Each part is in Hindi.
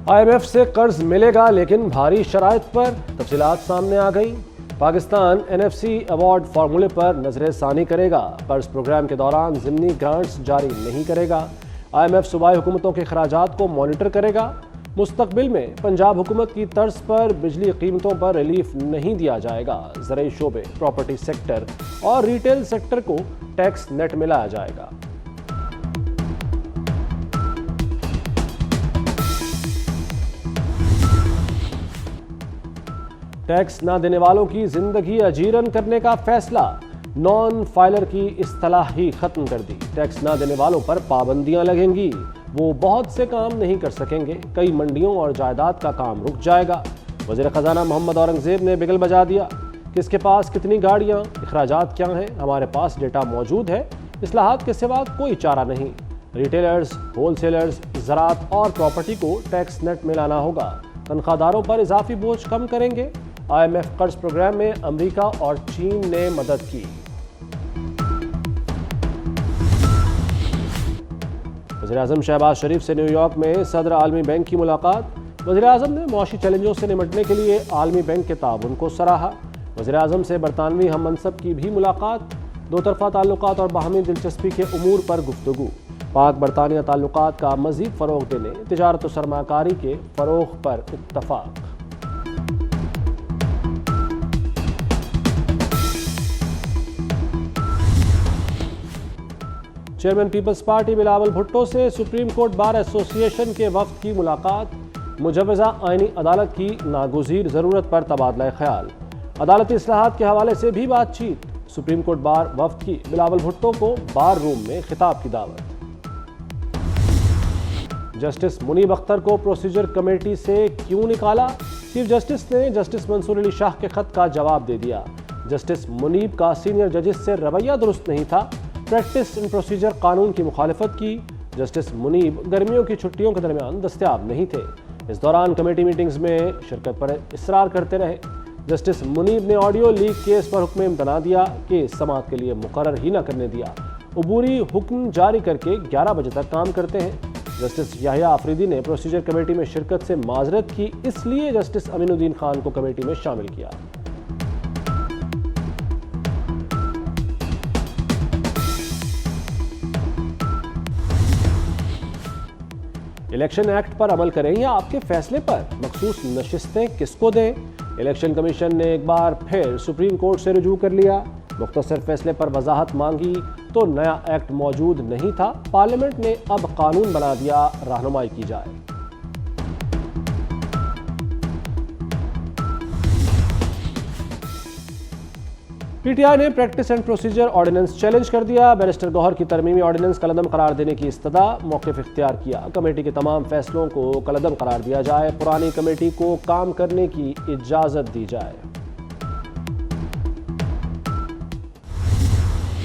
IMF से कर्ज मिलेगा लेकिन भारी शराइत पर, तफसीलात सामने आ गई। पाकिस्तान NFC अवार्ड फार्मूले पर नजरसानी करेगा, कर्ज प्रोग्राम के दौरान ज़िमनी ग्रांट्स जारी नहीं करेगा। IMF सूबाई हुकूमतों के खराजात को मॉनिटर करेगा। मुस्तकबिल में पंजाब हुकूमत की तर्ज पर बिजली कीमतों पर रिलीफ नहीं दिया जाएगा। ज़राई शोबे, प्रॉपर्टी सेक्टर और रिटेल सेक्टर को टैक्स नेट में लाया जाएगा। टैक्स ना देने वालों की जिंदगी अजीरन करने का फैसला, नॉन फाइलर की इस्तलाह ही खत्म कर दी। टैक्स ना देने वालों पर पाबंदियां लगेंगी, वो बहुत से काम नहीं कर सकेंगे। कई मंडियों और जायदाद का काम रुक जाएगा। वज़ीर ख़जाना मोहम्मद औरंगज़ेब ने बिगल बजा दिया, किसके पास कितनी गाड़ियां, अखराजात क्या हैं, हमारे पास डेटा मौजूद है। इस्लाहात के सिवा कोई चारा नहीं। रिटेलर्स, होलसेलर्स, ज़राअत और प्रॉपर्टी को टैक्स नेट में लाना होगा। तनख्वाहदारों पर इजाफी बोझ कम करेंगे। IMF कर्ज प्रोग्राम में अमेरिका और चीन ने मदद की। वज़ीर-ए-आज़म शहबाज शरीफ से न्यूयॉर्क में सदर आलमी बैंक की मुलाकात। वज़ीर-ए-आज़म ने मुआशी चैलेंजों से निपटने के लिए आलमी बैंक के ताउन को सराहा। वज़ीर-ए-आज़म से बरतानवी हम मनसब की भी मुलाकात। दो तरफ़ा ताल्लुकात और बाहमी दिलचस्पी के उमूर पर गुफ्तगू। पाक बरतानिया ताल्लुकात का मज़ीद फ़रोग़ देने, तिजारत और सरमाकारी के फ़रोग़ पर इत्तफ़ाक़। Chairman peoples party Bilawal Bhutto से सुप्रीम कोर्ट बार एसोसिएशन के वफ़द की मुलाकात। मुजव्वज़ा आइनी अदालत की नागुज़ीर ज़रूरत पर तबादला ख्याल। अदालती इस्लाहात के हवाले से भी बातचीत। सुप्रीम कोर्ट बार वफ़द की बिलावल भुट्टो को बार रूम में खिताब की दावत। जस्टिस मुनीब अख्तर को प्रोसीजर कमेटी से क्यों निकाला? चीफ जस्टिस ने जस्टिस मंसूर अली शाह के खत का जवाब दे दिया। जस्टिस मुनीब का सीनियर जजेस से रवैया दुरुस्त नहीं था। प्रैक्टिस एंड प्रोसीजर कानून की मुखालफत की। जस्टिस मुनीब गर्मियों की छुट्टियों के दरमियान दस्तयाब नहीं थे। इस दौरान कमेटी मीटिंग्स में शिरकत पर इसरार करते रहे। जस्टिस मुनीब ने ऑडियो लीक केस पर हुक्म इम्तना दिया, केस समाअत के लिए मुकर्रर ही न करने दिया। अबूरी हुक्म जारी करके 11 बजे तक काम करते हैं। जस्टिस याहिया आफरीदी ने प्रोसीजर कमेटी में शिरकत से माजरत की, इसलिए जस्टिस अमीनुद्दीन खान को कमेटी में शामिल किया। इलेक्शन एक्ट पर अमल करें या आपके फैसले पर मखसूस नशिस्तें किसको दें? इलेक्शन कमीशन ने एक बार फिर सुप्रीम कोर्ट से रुजू कर लिया। मुख्तसर फैसले पर वजाहत मांगी तो नया एक्ट मौजूद नहीं था। पार्लियामेंट ने अब कानून बना दिया, रहनुमाई की जाए। PTI ने practice and procedure ordinance challenge कर दिया। बैरिस्टर गौहर की तरमीमी ऑर्डिनेंस कलअदम करार देने की इस्तदा, मौक़िफ़ इख्तियार किया। कमेटी के तमाम फैसलों को कलअदम करार दिया जाए। पुरानी कमेटी को काम करने की इजाज़त दी जाए।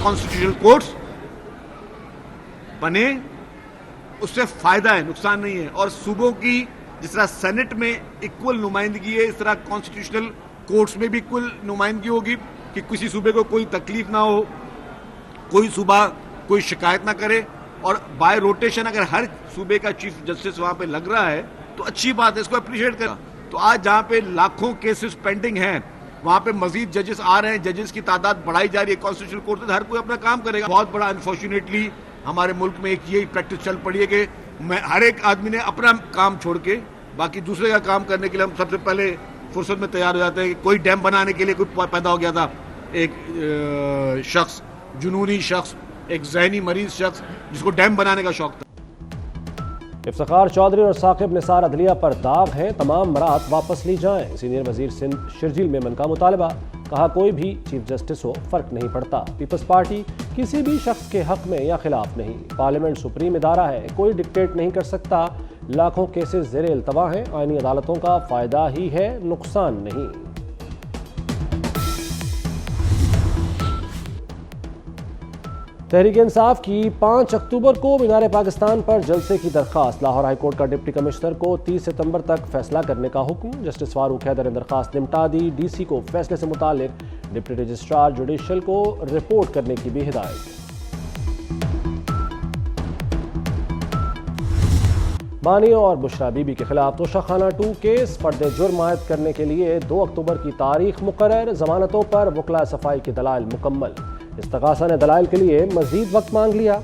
कॉन्स्टिट्यूशनल कोर्ट्स बने, उससे फायदा है, नुकसान नहीं है। और सूबों की जिस तरह सेनेट में इक्वल नुमाइंदगी है, इस तरह कॉन्स्टिट्यूशनल कोर्ट्स में भी इक्वल नुमाइंदगी होगी कि किसी सूबे को कोई तकलीफ ना हो, कोई सूबा कोई शिकायत ना करे। और बाय रोटेशन अगर हर सूबे का चीफ जस्टिस वहां पे लग रहा है तो अच्छी बात है, इसको अप्रिशिएट करना। तो आज जहां पे लाखों केसेस पेंडिंग हैं, वहां पे मजीद जजेस आ रहे हैं, जजेस की तादाद बढ़ाई जा रही है। कॉन्स्टिट्यूशनल कोर्ट से हर कोई अपना काम करेगा। बहुत बड़ा अनफॉर्चुनेटली हमारे मुल्क में एक यही प्रैक्टिस चल पड़ी है कि हर एक आदमी ने अपना काम छोड़ के बाकी दूसरे का काम करने के लिए हम सबसे पहले फुर्सत में तैयार हो जाते हैं। कोई डैम बनाने के लिए कोई पैदा हो गया था, एक शख्स, जुनूनी शख्स, एक ज़हनी मरीज शख्स जिसको डैम बनाने का शौक था। इफ्तिखार चौधरी और साकिब निसार अदलिया पर दाग है, तमाम बरात वापस ली जाएं। सीनियर वजीर सिंध शर्जील मेमन का मुतालबा, कहा कोई भी चीफ जस्टिस हो फर्क नहीं पड़ता। पीपल्स पार्टी किसी भी शख्स के हक में या खिलाफ नहीं। पार्लियामेंट सुप्रीम इदारा है, कोई डिक्टेट नहीं कर सकता। लाखों केसेस ज़ेरे इल्तवा हैं, आईनी अदालतों का फायदा ही है, नुकसान नहीं। तहरीक इंसाफ की 5 अक्टूबर को मीनार पाकिस्तान पर जलसे की दरख्वास्त। लाहौर हाई कोर्ट का डिप्टी कमिश्नर को 30 सितंबर तक फैसला करने का हुक्म। जस्टिस फारूक हैदर ने दरख्वास्त निपटा दी। DC को फैसले से मुतालिक डिप्टी रजिस्ट्रार जुडिशल को रिपोर्ट करने की भी हिदायत। बानी और बुशरा बीबी के खिलाफ तोशाखाना 2 केस फर्द जुर्म आयद करने के लिए 2 अक्टूबर की तारीख मुकर्रर। जमानतों पर वकला सफाई के दलाइल मुकम्मल। इस्तगासा ने दलाइल के लिए मजीद वक्त मांग लिया।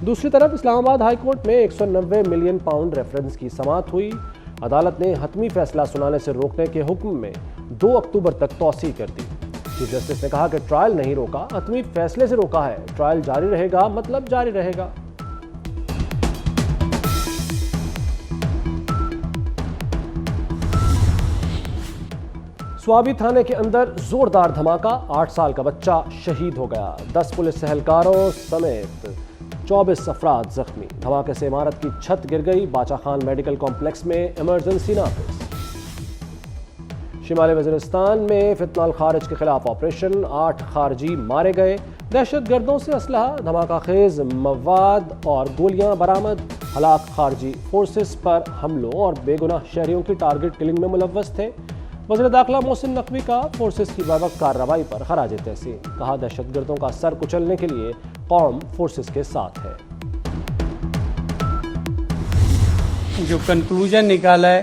दूसरी तरफ इस्लामाबाद हाई कोर्ट में 190 मिलियन पाउंड रेफरेंस की समाअत हुई। अदालत ने हतमी फैसला सुनाने से रोकने के हुक्म में 2 अक्टूबर तक तौसीह कर दी। चीफ जस्टिस ने कहा कि ट्रायल नहीं रोका, हतमी फैसले से रोका है। ट्रायल जारी रहेगा मतलब जारी रहेगा। स्वाबी थाने के अंदर जोरदार धमाका, 8 साल का बच्चा शहीद हो गया। 10 पुलिस सहलकारों समेत 24 अफराद जख्मी। धमाके से इमारत की छत गिर गई। बाचा खान मेडिकल कॉम्प्लेक्स में इमरजेंसी नाफिज। शिमाली वज़ीरिस्तान में फितनाल खारिज के खिलाफ ऑपरेशन, 8 खारजी मारे गए। दहशतगर्दों से असलहा, धमाका खेज मवाद और गोलियां बरामद। हलाक खारजी फोर्सेस पर हमलों और बेगुनाह शहरियों की टारगेट किलिंग में मुलव्वस थे। वज़ीर दाखिला मोहसिन नकवी का फोर्सेस की बर्वक्त कार्रवाई पर खराज तहसीन। कहा दहशतगर्दों का सर कुचलने के लिए कौम फोर्सेस के साथ है। जो कंक्लूजन निकाला है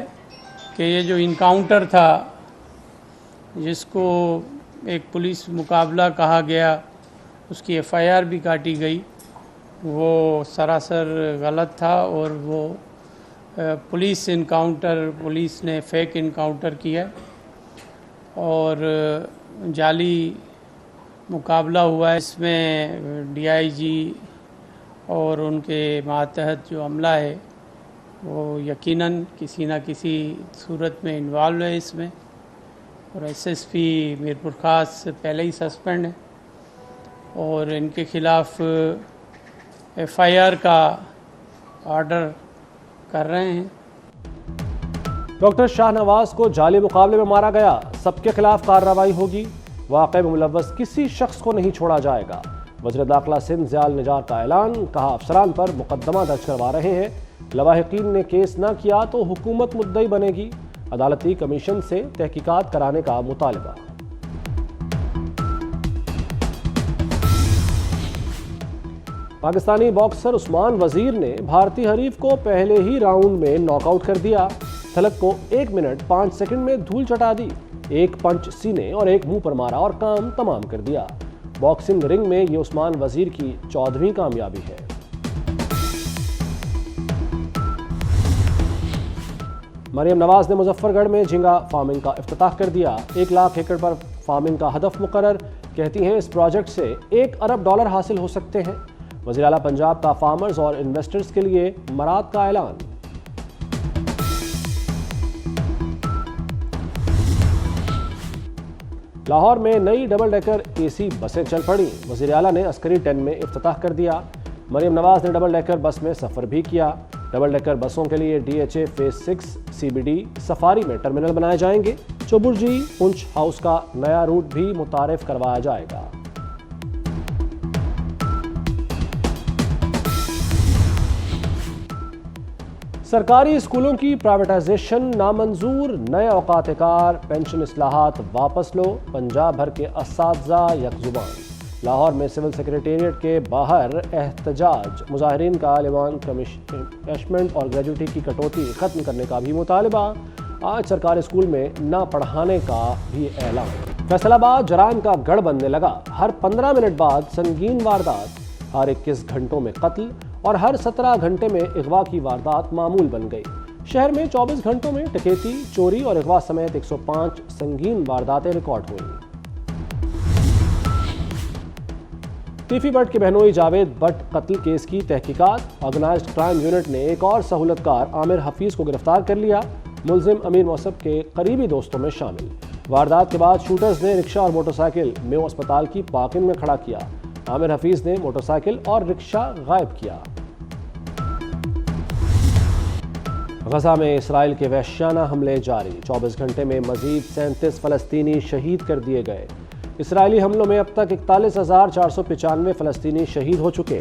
कि ये जो इनकाउंटर था, जिसको एक पुलिस मुकाबला कहा गया, उसकी FIR भी काटी गई, वो सरासर गलत था और वो पुलिस इनकाउंटर, पुलिस ने फेक इनकाउंटर किया और जाली मुकाबला हुआ है। इसमें DIG और उनके मातहत जो अमला है वो यकीनन किसी न किसी सूरत में इन्वॉल्व है इसमें। और SSP मीरपुर खास पहले ही सस्पेंड है और इनके खिलाफ FIR का ऑर्डर कर रहे हैं। डॉक्टर शाहनवाज को जाली मुकाबले में मारा गया, सबके खिलाफ कार्रवाई होगी। वाक़े में मुलव्वस किसी शख्स को नहीं छोड़ा जाएगा। वज़ीर दाखिला सिंध ज़ियाल निजार का ऐलान। कहा अफसरान पर मुकदमा दर्ज करवा रहे हैं। लवाहिकीन ने केस न किया तो हुकूमत मुद्दई बनेगी। अदालती कमीशन से तहकीकात कराने का मुतालबा। पाकिस्तानी बॉक्सर उस्मान वजीर ने भारतीय हरीफ को पहले ही राउंड में नॉकआउट कर दिया। थलक को 1 मिनट 5 सेकंड में धूल चटा दी। एक पंच सीने और एक मुंह पर मारा और काम तमाम कर दिया। बॉक्सिंग रिंग में ये उस्मान वजीर की 14वीं कामयाबी है। मरियम नवाज ने मुजफ्फरगढ़ में झींगा फार्मिंग का इफ्तिताह कर दिया। 1 लाख एकड़ पर फार्मिंग का हदफ मुकर्रर। कहती हैं इस प्रोजेक्ट से $1 अरब हासिल हो सकते हैं। वज़ीर आला पंजाब का फार्मर्स और इन्वेस्टर्स के लिए मराद का ऐलान। लाहौर में नई डबल डेकर AC बसें चल पड़ी। वज़ीर आला ने अस्करी 10 में इफ्तिताह कर दिया। मरियम नवाज ने डबल डेकर बस में सफ़र भी किया। डबल डेकर बसों के लिए DHA फेज 6 CBD सफारी में टर्मिनल बनाए जाएंगे। चौबुर्जी पुंछ हाउस का नया रूट भी मुतारिफ करवाया जाएगा। सरकारी स्कूलों की प्राइवेटाइजेशन नामंजूर। नए औकात कार, पेंशन इस्लाहात वापस लो। पंजाब भर के असातिज़ा यकजुबान। लाहौर में सिविल सेक्रेटेरिएट के बाहर एहतजाज। मुजाहिरीन का लिवान कमिश्मेंट और ग्रेजुटी की कटौती ख़त्म करने का भी मुतालबा। आज सरकारी स्कूल में ना पढ़ाने का भी ऐलान। फैसलाबाद जराइम का गढ़ बनने लगा। हर 15 मिनट बाद संगीन वारदात, हर 21 घंटों में कत्ल और हर 17 घंटे में अगवा की वारदात मामूल बन गई। शहर में 24 घंटों में डकैती, चोरी और अगवा समेत 105 संगीन वारदातें रिकॉर्ड हुई। टीफी भट्ट के बहनोई जावेद भट्ट कत्ल केस की तहकीकात। ऑर्गेनाइज्ड क्राइम यूनिट ने एक और सहूलतकार आमिर हफीज को गिरफ्तार कर लिया। मुलजिम अमीर मौसफ के करीबी दोस्तों में शामिल। वारदात के बाद शूटर्स ने रिक्शा और मोटरसाइकिल मेयो अस्पताल की पार्किंग में खड़ा किया। आमिर हफीज ने मोटरसाइकिल और रिक्शा गायब किया। गजा में इसराइल के वहशियाना हमले जारी। 24 घंटे में मजीद 37 फलस्तीनी शहीद कर दिए गए। इसराइली हमलों में अब तक 41,495 फलस्तीनी शहीद हो चुके।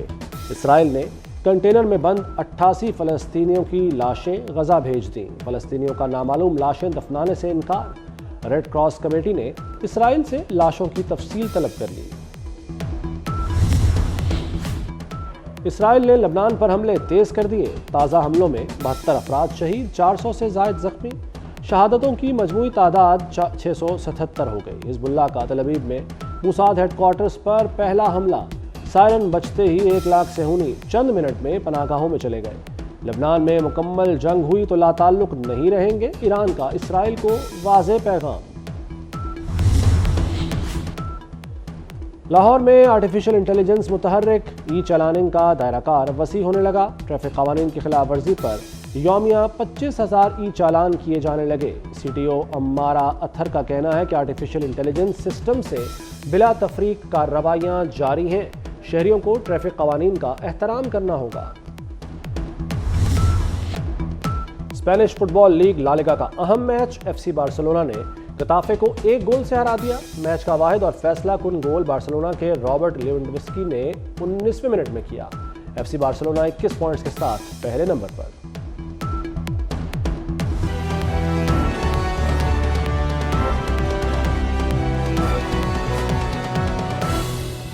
इसराइल ने कंटेनर में बंद 88 फलस्तीनियों की लाशें गजा भेज दी। फलस्तीनियों का नामालूम लाशें दफनाने से इनकार। रेड क्रॉस कमेटी ने इसराइल से लाशों की तफसील तलब कर ली। इसराइल ने लबनान पर हमले तेज कर दिए। ताज़ा हमलों में 72 अफराद शहीद, 400 से ज़ायद जख्मी। शहादतों की मजमूई तादाद 677 हो गई। हिजबुल्लाह का तल अवीव में मोसाद हेडक्वार्टर्स पर पहला हमला। सायरन बजते ही 1 लाख सेहूनी चंद मिनट में पनाहगाहों में चले गए। लबनान में मुकम्मल जंग हुई तो लाताल्लुक नहीं रहेंगे, ईरान का इसराइल को वाज़ेह पैगाम। लाहौर में आर्टिफिशियल इंटेलिजेंस मुतहर्रिक ई चालानिंग का दायराकार वसी होने लगा। ट्रैफिक कवानीन की खिलाफ वर्जी पर यौमिया 25,000 ई चालान किए जाने लगे। CTO अम्मारा अथर का कहना है कि आर्टिफिशियल इंटेलिजेंस सिस्टम से बिला तफरीक कार्रवाइयाँ जारी हैं। शहरियों को ट्रैफिक कवानीन का एहतराम करना होगा। स्पेनिश फुटबॉल लीग ला लिगा का अहम मैच, FC बार्सिलोना ने गताफे को 1 गोल से हरा दिया। मैच का वाहिद और फैसला कुन गोल बार्सिलोना के रॉबर्ट लेवेंडोव्स्की ने 19वें मिनट में किया। FC बार्सिलोना 21 पॉइंट्स के साथ पहले नंबर पर।